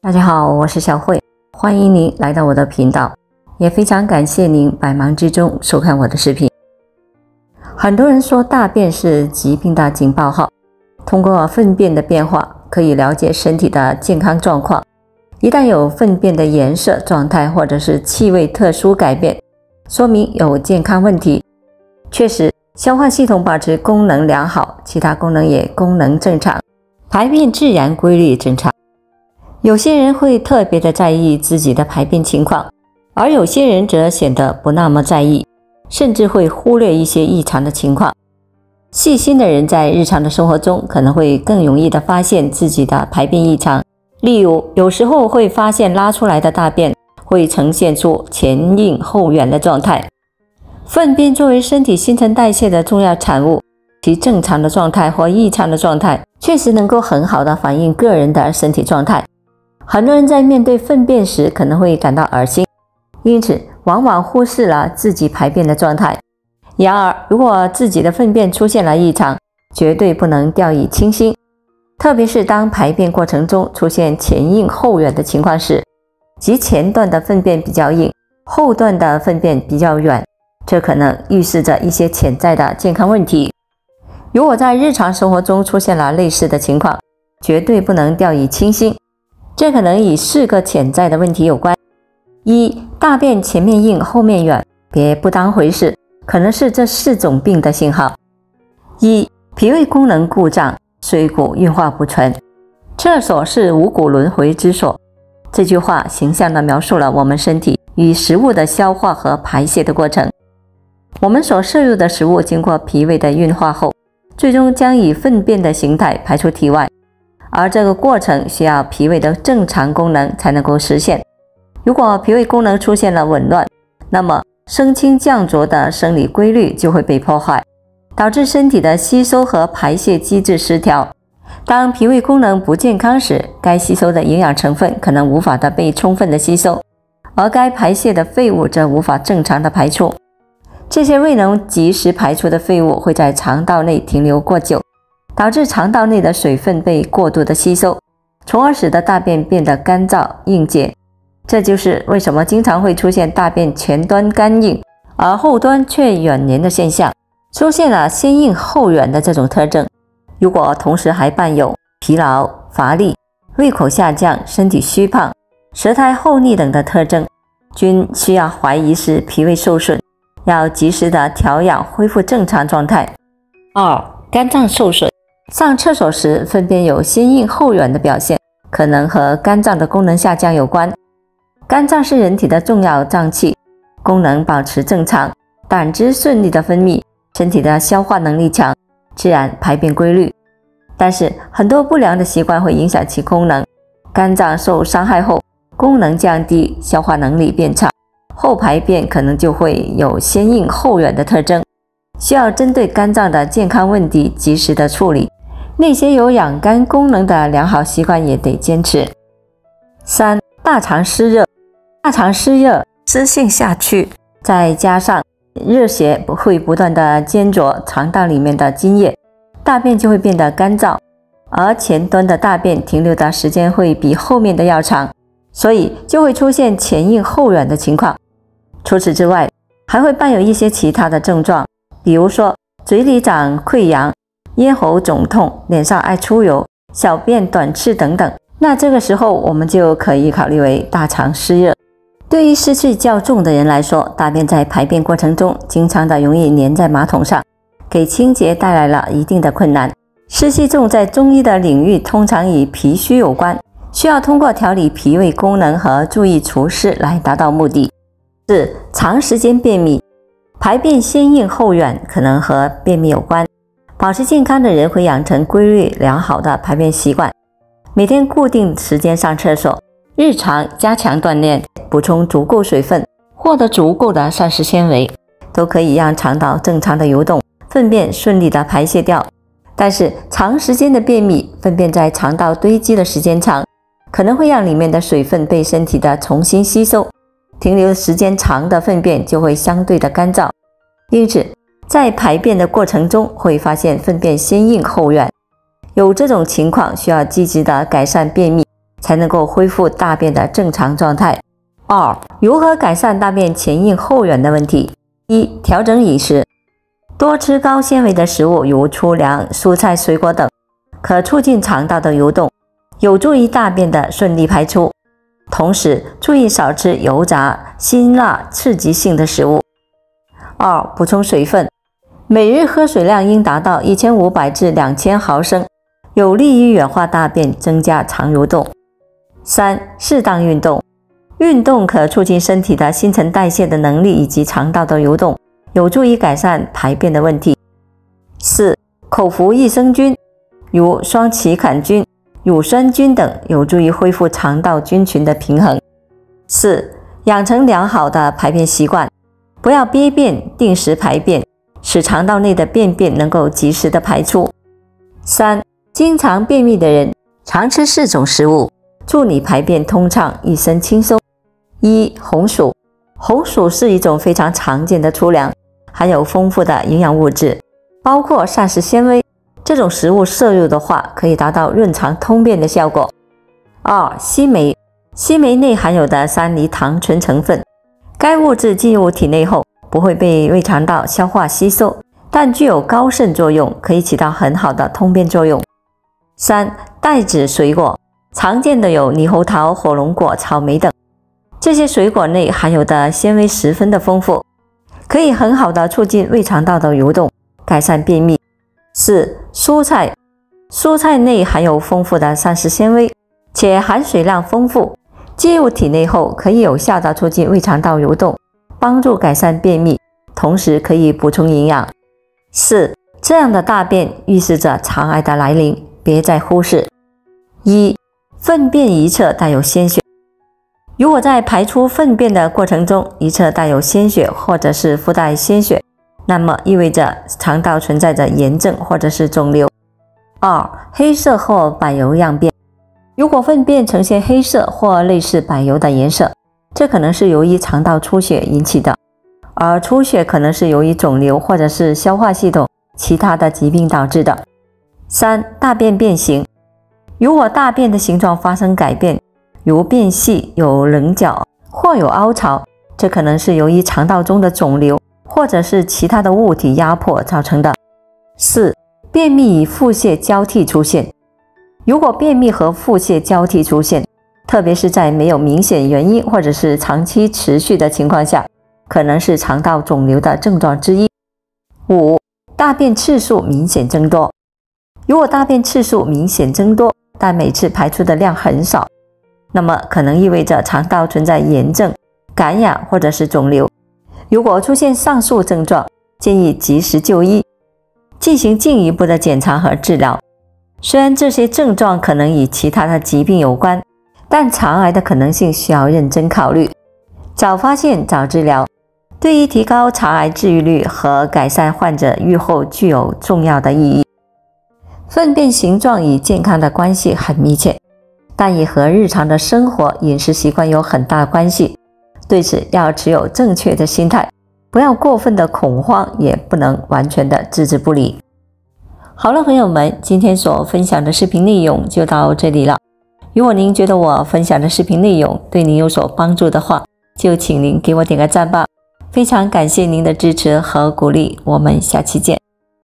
大家好，我是小慧，欢迎您来到我的频道，也非常感谢您百忙之中收看我的视频。很多人说大便是疾病的警报号，通过粪便的变化可以了解身体的健康状况。一旦有粪便的颜色、状态或者是气味特殊改变，说明有健康问题。确实，消化系统保持功能良好，其他功能也功能正常，排便自然规律正常。有些人会特别的在意自己的排便情况，而有些人则显得不那么在意，甚至会忽略一些异常的情况。细心的人在日常的生活中可能会更容易的发现自己的排便异常，例如有时候会发现拉出来的大便会呈现出前硬后圆的状态。粪便作为身体新陈代谢的重要产物，其正常的状态或异常的状态确实能够很好的反映个人的身体状态。很多人在面对粪便时可能会感到恶心，因此往往忽视了自己排便的状态。然而，如果自己的粪便出现了异常，绝对不能掉以轻心。特别是当排便过程中出现前硬后圆的情况时，即前段的粪便比较硬，后段的粪便比较圆，这可能预示着一些潜在的健康问题。如果在日常生活中出现了类似的情况，绝对不能掉以轻心。这可能与4个潜在的问题有关。一、大便前面硬后面圆，别不当回事，可能是这4种病的信号。一、脾胃功能故障，水谷运化不纯。厕所是五谷轮回之所，这句话形象地描述了我们身体与食物的消化和排泄的过程。我们所摄入的食物经过脾胃的运化后，最终将以粪便的形态排出体外，而这个过程需要脾胃的正常功能才能够实现。如果脾胃功能出现了紊乱，那么升清降浊的生理规律就会被破坏，导致身体的吸收和排泄机制失调。当脾胃功能不健康时，该吸收的营养成分可能无法被充分的吸收，而该排泄的废物则无法正常的排出。这些未能及时排出的废物会在肠道内停留过久，导致肠道内的水分被过度的吸收，从而使得大便变得干燥硬结。这就是为什么经常会出现大便前端干硬，而后端却软黏的现象，出现了先硬后软的这种特征。如果同时还伴有疲劳、乏力、胃口下降、身体虚胖、舌苔厚腻等的特征，均需要怀疑是脾胃受损，要及时的调养恢复正常状态。2、肝脏受损。上厕所时粪便有先硬后软的表现，可能和肝脏的功能下降有关。肝脏是人体的重要脏器，功能保持正常，胆汁顺利的分泌，身体的消化能力强，自然排便规律。但是很多不良的习惯会影响其功能，肝脏受伤害后，功能降低，消化能力变差，后排便可能就会有先硬后软的特征，需要针对肝脏的健康问题及时的处理。那些有养肝功能的良好习惯也得坚持。3、大肠湿热。大肠湿热，湿性下去，再加上热邪会不断的煎灼肠道里面的津液，大便就会变得干燥，而前端的大便停留的时间会比后面的要长，所以就会出现前硬后软的情况。除此之外，还会伴有一些其他的症状，比如说嘴里长溃疡、咽喉肿痛、脸上爱出油、小便短赤等等。那这个时候我们就可以考虑为大肠湿热。对于湿气较重的人来说，大便在排便过程中经常的容易粘在马桶上，给清洁带来了一定的困难。湿气重在中医的领域通常与脾虚有关，需要通过调理脾胃功能和注意除湿来达到目的。4、长时间便秘。排便先硬后软可能和便秘有关。保持健康的人会养成规律良好的排便习惯，每天固定时间上厕所，日常加强锻炼，补充足够水分，获得足够的膳食纤维，都可以让肠道正常的游动，粪便顺利的排泄掉。但是长时间的便秘，粪便在肠道堆积的时间长，可能会让里面的水分被身体的重新吸收，停留时间长的粪便就会相对的干燥，因此在排便的过程中会发现粪便先硬后软。有这种情况，需要积极的改善便秘，才能够恢复大便的正常状态。2. 如何改善大便前硬后软的问题？ 1. 调整饮食，多吃高纤维的食物，如粗粮、蔬菜、水果等，可促进肠道的游动，有助于大便的顺利排出。同时注意少吃油炸、辛辣、刺激性的食物。2. 补充水分，每日喝水量应达到1500至2000毫升，有利于软化大便，增加肠蠕动。3. 适当运动，运动可促进身体的新陈代谢的能力以及肠道的游动，有助于改善排便的问题。4. 口服益生菌，如双歧杆菌、乳酸菌等，有助于恢复肠道菌群的平衡。4. 养成良好的排便习惯，不要憋便，定时排便，使肠道内的便能够及时的排出。3. 经常便秘的人，常吃4种食物，助你排便通畅，一身轻松。1. 红薯，红薯是一种非常常见的粗粮，含有丰富的营养物质，包括膳食纤维。这种食物摄入的话，可以达到润肠通便的效果。2. 硒镁，硒镁内含有的3梨糖醇成分，该物质进入体内后不会被胃肠道消化吸收，但具有高渗作用，可以起到很好的通便作用。3. 带子水果，常见的有猕猴桃、火龙果、草莓等，这些水果内含有的纤维十分的丰富，可以很好的促进胃肠道的游动，改善便秘。4. 蔬菜，蔬菜内含有丰富的膳食纤维，且含水量丰富，进入体内后可以有效的促进胃肠道游动，帮助改善便秘，同时可以补充营养。4. 这样的大便预示着肠癌的来临，别再忽视。1. 粪便一侧带有鲜血，如果在排出粪便的过程中，一侧带有鲜血或者是附带鲜血，那么意味着肠道存在着炎症或者是肿瘤。2. 黑色或柏油样便，如果粪便呈现黑色或类似柏油的颜色，这可能是由于肠道出血引起的，而出血可能是由于肿瘤或者是消化系统其他的疾病导致的。3. 大便变形，如果大便的形状发生改变，如变细、有棱角或有凹槽，这可能是由于肠道中的肿瘤或者是其他的物体压迫造成的。4. 便秘与腹泻交替出现，如果便秘和腹泻交替出现，特别是在没有明显原因或者是长期持续的情况下，可能是肠道肿瘤的症状之一。5. 大便次数明显增多，如果大便次数明显增多，但每次排出的量很少，那么可能意味着肠道存在炎症、感染或者是肿瘤。如果出现上述症状，建议及时就医，进行进一步的检查和治疗。虽然这些症状可能与其他的疾病有关，但肠癌的可能性需要认真考虑。早发现早治疗，对于提高肠癌治愈率和改善患者预后具有重要的意义。粪便形状与健康的关系很密切，但也和日常的生活饮食习惯有很大关系。对此要持有正确的心态，不要过分的恐慌，也不能完全的置之不理。好了，朋友们，今天所分享的视频内容就到这里了。如果您觉得我分享的视频内容对您有所帮助的话，就请您给我点个赞吧。非常感谢您的支持和鼓励，我们下期见。